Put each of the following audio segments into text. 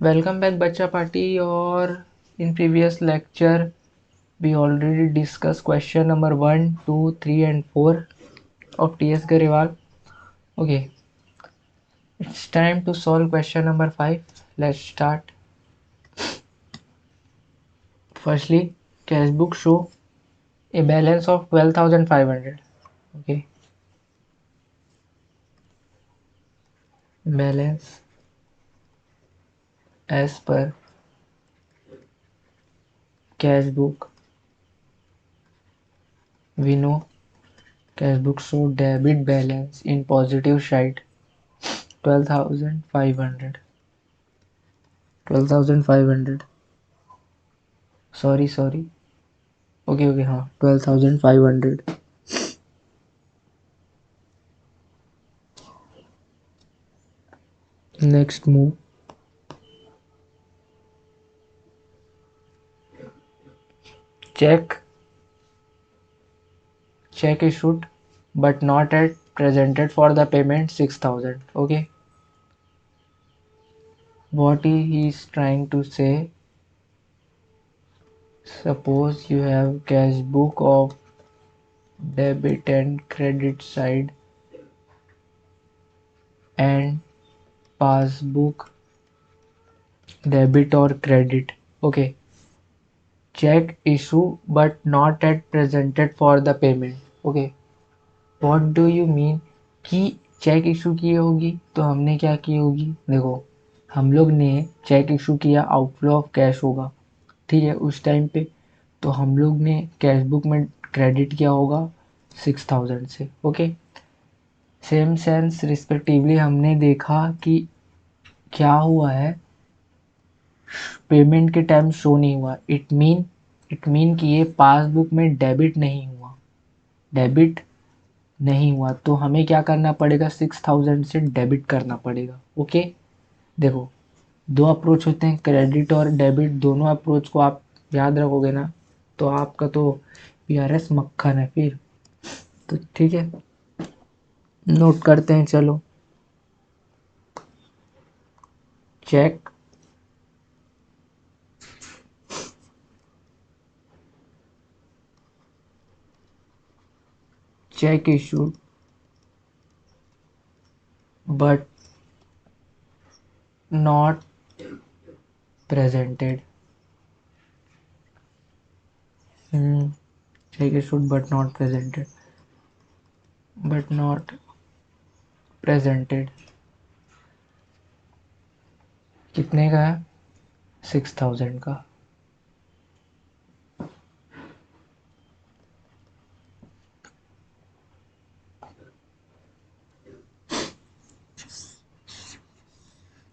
Welcome back Bacha Party. Or in previous lecture we already discussed question number 1, 2, 3 and 4 of TS Garewal. Okay, it's time to solve question number 5. Let's start. Firstly, cash book show a balance of 12,500. Okay, balance as per cash book. We know cash book show debit balance in positive side 12,500. 12,500. Sorry. Okay, हाँ 12,500. Next move. Check issued but not at presented for the payment 6,000. Okay. What he is trying to say, suppose you have cash book of debit and credit side and passbook debit or credit. Okay. Check issue but not at presented for the payment. Okay. What do you mean कि check issue की होगी तो हमने क्या की होगी, देखो हम लोग ने चेक इशू किया, आउटफ्लो ऑफ कैश होगा, ठीक है, उस टाइम पे तो हम लोग ने कैश बुक में क्रेडिट किया होगा 6,000 से. ओके, सेम सेंस रिस्पेक्टिवली हमने देखा कि क्या हुआ है, पेमेंट के टाइम शो नहीं हुआ. इट मीन कि ये पासबुक में डेबिट नहीं हुआ तो हमें क्या करना पड़ेगा, 6,000 से डेबिट करना पड़ेगा. ओके, देखो दो अप्रोच होते हैं, क्रेडिट और डेबिट. दोनों अप्रोच को आप याद रखोगे ना तो आपका तो PRS मक्खन है फिर. तो ठीक है, नोट करते हैं. चलो, check issued but not presented. Check issued but not presented. कितने का है, 6,000 का.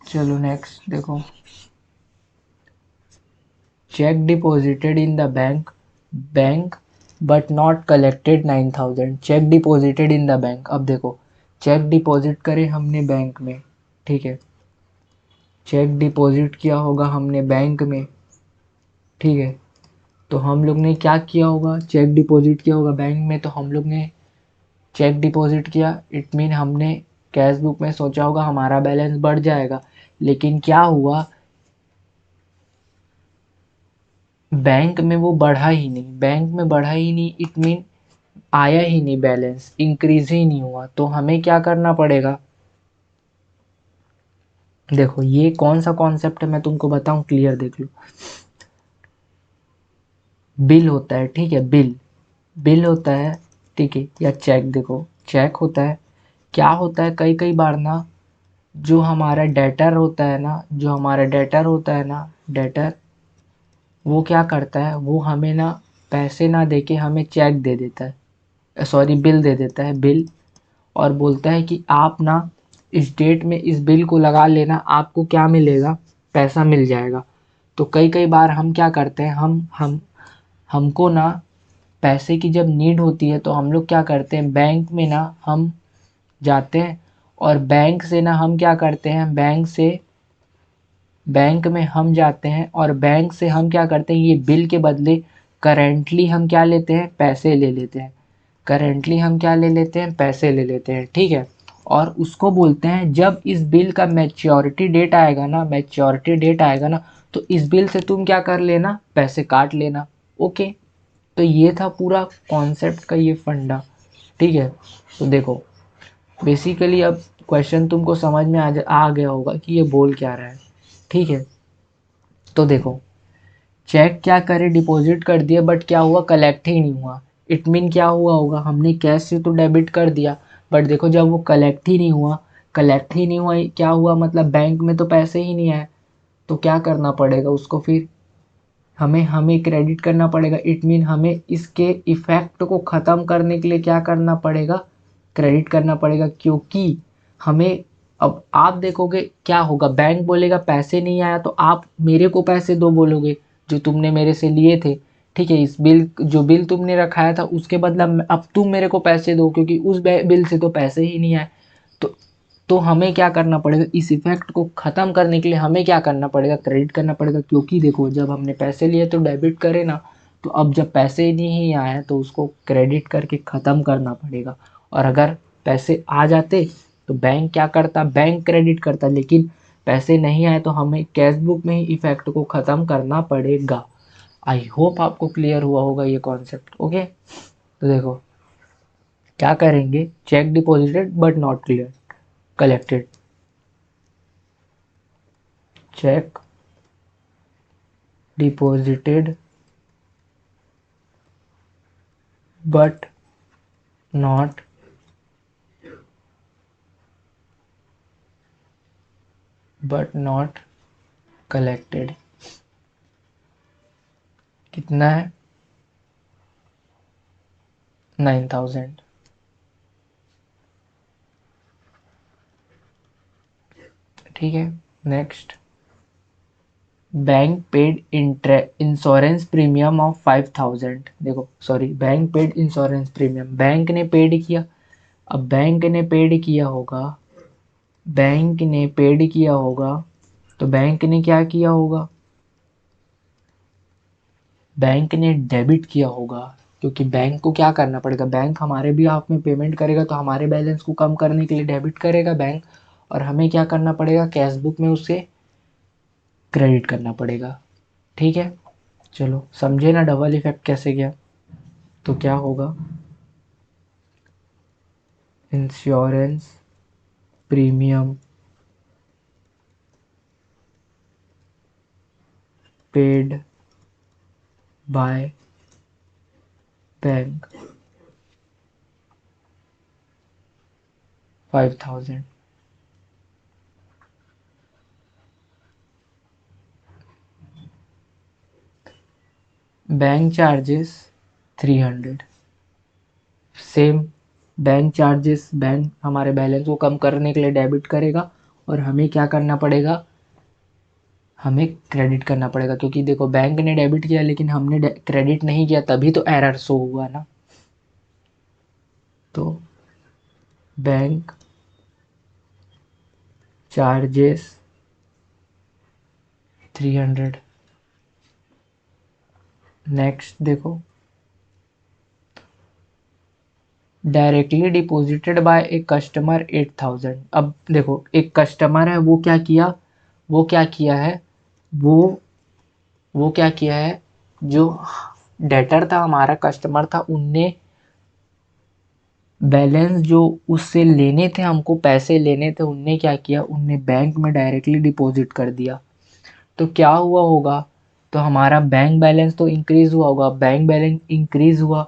चलो नेक्स्ट देखो, check deposited in the bank but not collected 9,000. Check deposited in the bank. अब देखो, चेक डिपॉजिट करे हमने बैंक में, ठीक है, चेक डिपॉजिट किया होगा हमने बैंक में, ठीक है, तो हम लोग ने क्या किया होगा, चेक डिपॉजिट किया होगा बैंक में, तो हम लोग ने चेक डिपॉजिट किया. इट मीन हमने कैश बुक में सोचा होगा हमारा बैलेंस बढ़ जाएगा, लेकिन क्या हुआ, बैंक में वो बढ़ा ही नहीं. इट मीन आया ही नहीं, बैलेंस इंक्रीज ही नहीं हुआ. तो हमें क्या करना पड़ेगा, देखो ये कौन सा कॉन्सेप्ट है मैं तुमको बताऊं, क्लियर देख लो. बिल होता है, ठीक है, बिल होता है, ठीक है, या चेक. देखो चेक होता है, क्या होता है, कई बार ना जो हमारा डेटर होता है ना, डेटर वो क्या करता है, वो हमें ना पैसे ना देके हमें चेक दे देता है, सॉरी बिल दे देता है, बिल, और बोलता है कि आप ना इस डेट में इस बिल को लगा लेना, आपको क्या मिलेगा, पैसा मिल जाएगा. तो कई बार हम क्या करते हैं, हम हमको ना पैसे की जब नीड होती है तो हम लोग क्या करते हैं, बैंक में ना हम जाते हैं, और बैंक से ना हम क्या करते हैं, बैंक में हम जाते हैं और बैंक से हम क्या करते हैं, ये बिल के बदले करेंटली हम क्या लेते हैं, पैसे ले लेते हैं. ठीक है, और उसको बोलते हैं जब इस बिल का मैच्योरिटी डेट आएगा ना, मैच्योरिटी डेट आएगा ना, तो इस बिल से तुम क्या कर लेना, पैसे काट लेना। ओके, तो ये था पूरा कॉन्सेप्ट का ये फंडा। ठीक है, तो देखो बेसिकली अब क्वेश्चन तुमको समझ में आ गया होगा कि ये बोल क्या रहा है। ठीक है, तो देखो चेक क्या करे, डिपॉजिट कर दिया बट क्या हुआ, कलेक्ट ही नहीं हुआ। इट मीन क्या हुआ होगा, हमने कैश से तो डेबिट कर दिया बट देखो जब वो कलेक्ट ही नहीं हुआ, कलेक्ट ही नहीं हुआ क्या हुआ, मतलब बैंक में तो पैसे ही नहीं आए। तो क्या करना पड़ेगा उसको, फिर हमें हमें क्रेडिट करना पड़ेगा। इट मीन हमें इसके इफ़ेक्ट को ख़त्म करने के लिए क्या करना पड़ेगा, क्रेडिट करना पड़ेगा। क्योंकि हमें, अब आप देखोगे क्या होगा, बैंक बोलेगा पैसे नहीं आया तो आप मेरे को पैसे दो बोलोगे जो तुमने मेरे से लिए थे। ठीक है, इस बिल जो बिल तुमने रखाया था उसके बदला अब तुम मेरे को पैसे दो, क्योंकि उस बिल से तो पैसे ही नहीं आए। तो तो हमें क्या करना पड़ेगा, इस इफ़ेक्ट को ख़त्म करने के लिए हमें क्या करना पड़ेगा, क्रेडिट करना पड़ेगा। क्योंकि देखो जब हमने पैसे लिए तो डेबिट करे ना, तो अब जब पैसे नहीं आए तो उसको क्रेडिट करके ख़त्म करना पड़ेगा। और अगर पैसे आ जाते तो बैंक क्या करता, बैंक क्रेडिट करता, लेकिन पैसे नहीं आए तो हमें कैश बुक में ही इफ़ेक्ट को ख़त्म करना पड़ेगा। आई होप आपको क्लियर हुआ होगा ये कॉन्सेप्ट। ओके, तो देखो क्या करेंगे, check deposited but not clear collected, check deposited but not collected। कितना है, 9,000। ठीक है, next, bank paid insurance premium of 5,000। देखो sorry, bank paid insurance premium, bank ने पेड किया। अब बैंक ने पेड किया होगा, बैंक ने पेड किया होगा, तो बैंक ने क्या किया होगा, बैंक ने डेबिट किया होगा। क्योंकि बैंक को क्या करना पड़ेगा, बैंक हमारे भी हाथ में पेमेंट करेगा तो हमारे बैलेंस को कम करने के लिए डेबिट करेगा बैंक, और हमें क्या करना पड़ेगा, कैश बुक में उसे क्रेडिट करना पड़ेगा। ठीक है, चलो समझे ना डबल इफेक्ट कैसे गया। तो क्या होगा, insurance premium paid by bank 5,000, bank charges 300। Same, bank charges, bank हमारे बैलेंस को कम करने के लिए डेबिट करेगा और हमें क्या करना पड़ेगा, हमें क्रेडिट करना पड़ेगा। क्योंकि देखो बैंक ने डेबिट किया लेकिन हमने क्रेडिट नहीं किया, तभी तो एरर शो हुआ ना। तो बैंक चार्जेस 300। नेक्स्ट देखो, directly deposited bye a customer 8,000। अब देखो एक कस्टमर है, वो क्या किया, वो क्या किया है, वो वो क्या किया है, जो डेटर था हमारा, कस्टमर था, उनने बैलेंस जो उससे लेने थे, हमको पैसे लेने थे, उनने क्या किया, उनने बैंक में डायरेक्टली डिपॉजिट कर दिया। तो क्या हुआ होगा, तो हमारा बैंक बैलेंस तो इंक्रीज हुआ होगा। बैंक बैलेंस इंक्रीज हुआ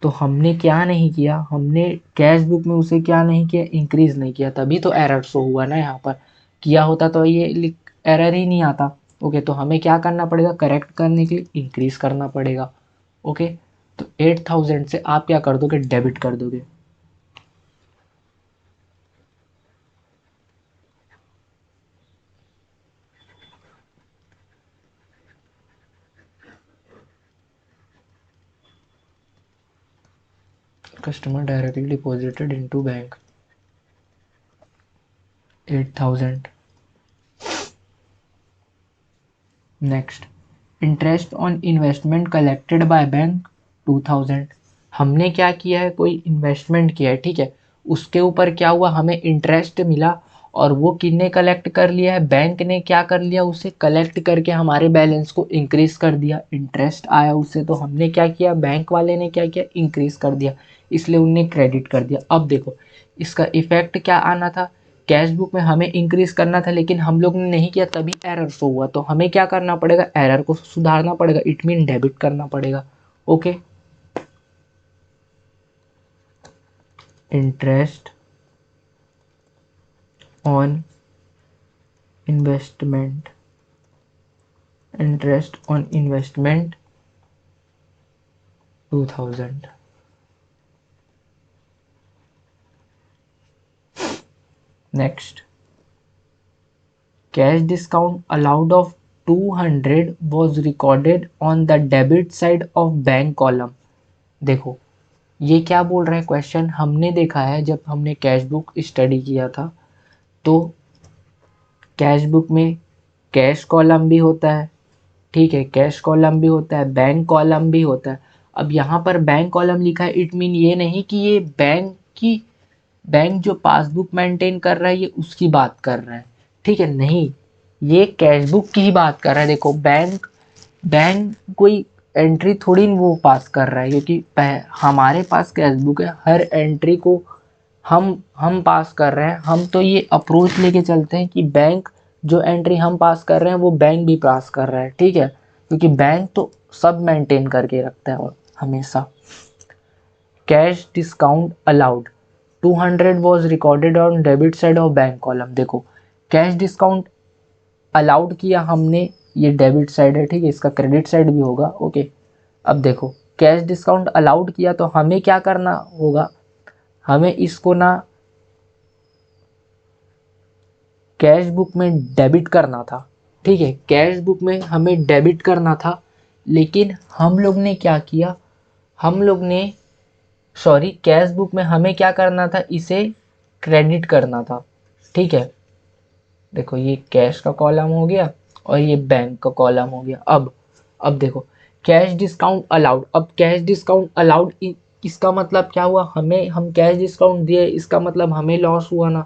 तो हमने क्या नहीं किया, हमने कैश बुक में उसे क्या नहीं किया, इंक्रीज नहीं किया, तभी तो एरर शो हुआ ना यहाँ पर। किया होता तो ये एरर ही नहीं आता। ओके, तो हमें क्या करना पड़ेगा, करेक्ट करने के लिए इंक्रीज करना पड़ेगा। ओके, तो 8,000 से आप क्या कर दोगे, डेबिट कर दोगे। Customer directly deposited into bank 8,000। Next, interest on investment collected by bank 2,000। हमने क्या किया है, कोई इन्वेस्टमेंट किया है, ठीक है, उसके ऊपर क्या हुआ, हमें इंटरेस्ट मिला, और वो किसने कलेक्ट कर लिया है, बैंक ने क्या कर लिया, उसे कलेक्ट करके हमारे बैलेंस को इंक्रीज कर दिया। इंटरेस्ट आया उससे, तो हमने क्या किया, बैंक वाले ने क्या किया, इंक्रीज कर दिया, इसलिए उनने क्रेडिट कर दिया। अब देखो इसका इफेक्ट क्या आना था, कैश बुक में हमें इंक्रीज करना था लेकिन हम लोग ने नहीं किया, तभी एरर शो हुआ। तो हमें क्या करना पड़ेगा, एरर को सुधारना पड़ेगा, इट मीन डेबिट करना पड़ेगा। Okay, interest on investment, interest on investment 2000। Next, cash discount allowed of 200 was recorded on the debit side of bank column. देखो ये क्या बोल रहा है क्वेश्चन, हमने देखा है जब हमने कैश बुक स्टडी किया था, तो कैश बुक में कैश कॉलम भी होता है, ठीक है, कैश कॉलम भी होता है, बैंक कॉलम भी होता है। अब यहाँ पर बैंक कॉलम लिखा है, इट मीन ये नहीं कि ये बैंक जो पासबुक मेंटेन कर रहा है ये उसकी बात कर रहा है, ठीक है, नहीं, ये कैश बुक की ही बात कर रहा है। देखो बैंक बैंक कोई एंट्री थोड़ी वो पास कर रहा है, क्योंकि हमारे पास कैश बुक है, हर एंट्री को हम पास कर रहे हैं। हम तो ये अप्रोच लेके चलते हैं कि बैंक जो एंट्री हम पास कर रहे हैं वो बैंक भी पास कर रहा है, ठीक है, क्योंकि बैंक तो सब मेंटेन करके रखता है और हमेशा। Cash discount allowed 200 was recorded on debit side of bank column. देखो कैश डिस्काउंट अलाउड किया हमने, ये डेबिट साइड है, ठीक है, इसका क्रेडिट साइड भी होगा। ओके, अब देखो कैश डिस्काउंट अलाउड किया तो हमें क्या करना होगा, हमें इसको ना कैश बुक में डेबिट करना था, ठीक है, कैश बुक में हमें डेबिट करना था, लेकिन हम लोग ने क्या किया, हम लोग ने सॉरी कैश बुक में हमें क्या करना था, इसे क्रेडिट करना था, ठीक है। देखो ये कैश का कॉलम हो गया और ये बैंक का कॉलम हो गया। अब देखो कैश डिस्काउंट अलाउड, अब कैश डिस्काउंट अलाउड इसका मतलब क्या हुआ, हम कैश डिस्काउंट दिए, इसका मतलब हमें लॉस हुआ ना,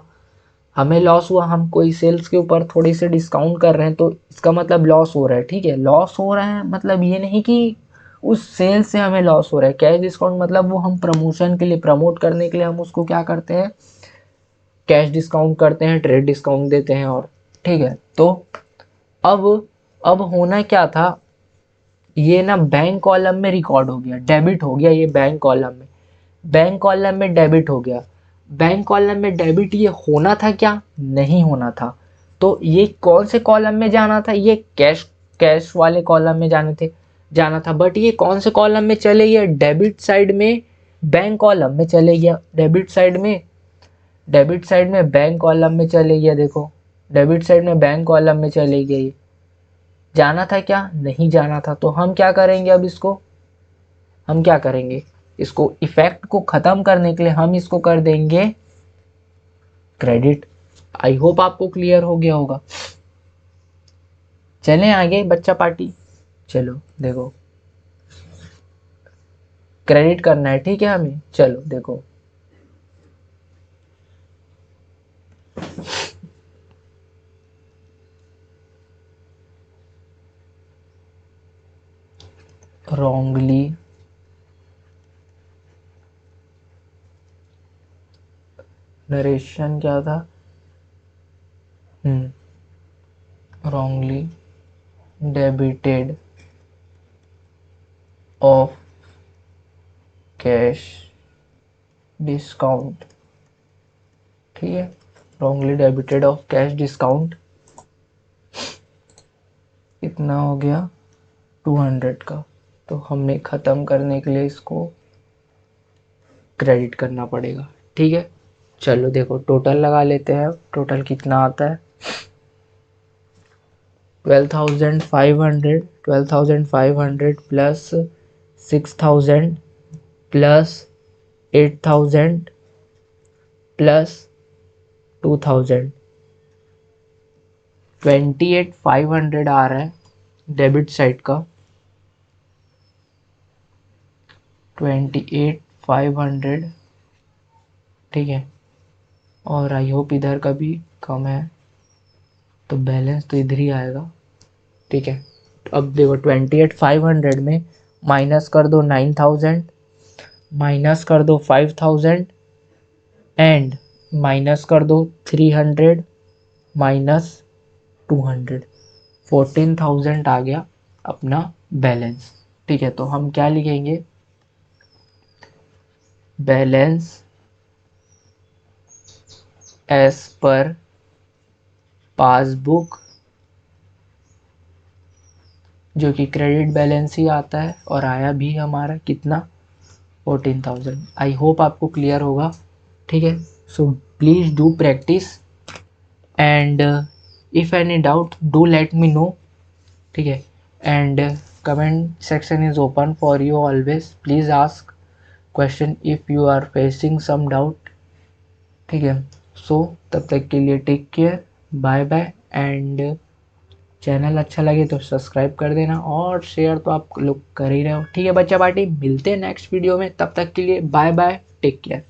हमें लॉस हुआ, हम कोई सेल्स के ऊपर थोड़ी सी डिस्काउंट कर रहे हैं तो इसका मतलब लॉस हो रहा है, ठीक है, लॉस हो रहा है मतलब ये नहीं कि उस सेल से हमें लॉस हो रहा है। कैश डिस्काउंट मतलब वो हम प्रमोशन के लिए, प्रमोट करने के लिए हम उसको क्या करते हैं, कैश डिस्काउंट करते हैं, ट्रेड डिस्काउंट देते हैं, और ठीक है। तो अब अब होना क्या था, ये ना बैंक कॉलम में रिकॉर्ड हो गया, डेबिट हो गया, ये बैंक कॉलम में, बैंक कॉलम में डेबिट हो गया। बैंक कॉलम में डेबिट ये होना था क्या, नहीं होना था, तो ये कौन से कॉलम में जाना था, ये कैश कैश वाले कॉलम में जाना था, बट ये कौन से कॉलम में चले गया, डेबिट साइड में, बैंक कॉलम में चले गया, डेबिट साइड में बैंक कॉलम में चले गया। देखो डेबिट साइड में बैंक कॉलम में चले गए, जाना था क्या, नहीं जाना था। तो हम क्या करेंगे, अब इसको हम क्या करेंगे, इसको इफेक्ट को ख़त्म करने के लिए हम इसको कर देंगे क्रेडिट। आई होप आपको क्लियर हो गया होगा। चलें आगे बच्चा पार्टी, चलो देखो क्रेडिट करना है, ठीक है हमें, चलो देखो रॉन्गली नरेशन क्या था, wrongly debited of cash discount, ठीक है, wrongly debited of cash discount कितना हो गया 200 का, तो हमने ख़त्म करने के लिए इसको क्रेडिट करना पड़ेगा, ठीक है। चलो देखो टोटल लगा लेते हैं, टोटल कितना आता है, 12,500 प्लस 6,000 प्लस 8,000 प्लस 2,000, 28,500 आ रहा है डेबिट साइड का, 28,500 ठीक है, और आई होप इधर का भी कम है, तो बैलेंस तो इधर ही आएगा। ठीक है, अब देखो 28,500 में माइनस कर दो 9,000, माइनस कर दो 5,000 एंड माइनस कर दो 300 माइनस 200, 14,000 आ गया अपना बैलेंस। ठीक है, तो हम क्या लिखेंगे, बैलेंस एज पर पासबुक, जो कि क्रेडिट बैलेंस ही आता है, और आया भी हमारा कितना, 14,000। आई होप आपको क्लियर होगा। ठीक है, so please do practice and if any doubt do let me know. ठीक है, and comment section is open for you always, please ask question if you are facing some doubt. ठीक है, so तब तक के लिए take care, bye bye, and channel अच्छा लगे तो सब्सक्राइब कर देना, और शेयर तो आप लोग कर ही रहे हो। ठीक है बच्चा पार्टी, मिलते हैं नेक्स्ट वीडियो में, तब तक के लिए बाय बाय, टेक केयर।